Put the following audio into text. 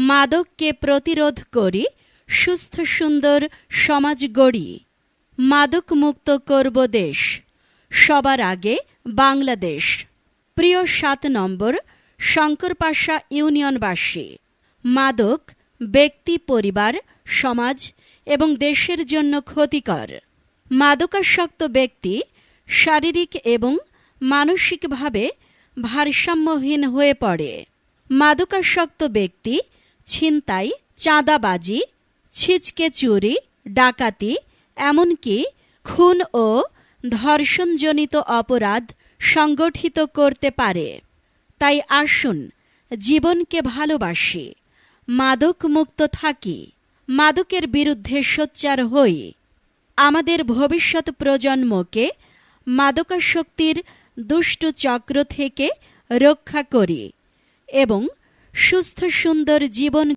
মাদককে প্রতিরোধ করি, সুস্থ সুন্দর সমাজ গড়ি। মাদক মুক্ত করব দেশ, সবার আগে বাংলাদেশ। প্রিয় ৭ নম্বর শঙ্করপাশা ইউনিয়নবাসী, মাদক ব্যক্তি, পরিবার, সমাজ এবং দেশের জন্য ক্ষতিকর। মাদকাসক্ত ব্যক্তি শারীরিক এবং মানসিকভাবে ভারসাম্যহীন হয়ে পড়ে। মাদকাসক্ত ব্যক্তি ছিনতাই, চাঁদাবাজি, ছিচকে চুরি, ডাকাতি, এমনকি খুন ও ধর্ষণজনিত অপরাধ সংগঠিত করতে পারে। তাই আসুন জীবনকে ভালোবাসি, মাদক মুক্ত থাকি, মাদকের বিরুদ্ধে সোচ্চার হই। আমাদের ভবিষ্যৎ প্রজন্মকে মাদকাসক্তির দুষ্টু চক্র থেকে রক্ষা করি এবং সুস্থ সুন্দর জীবন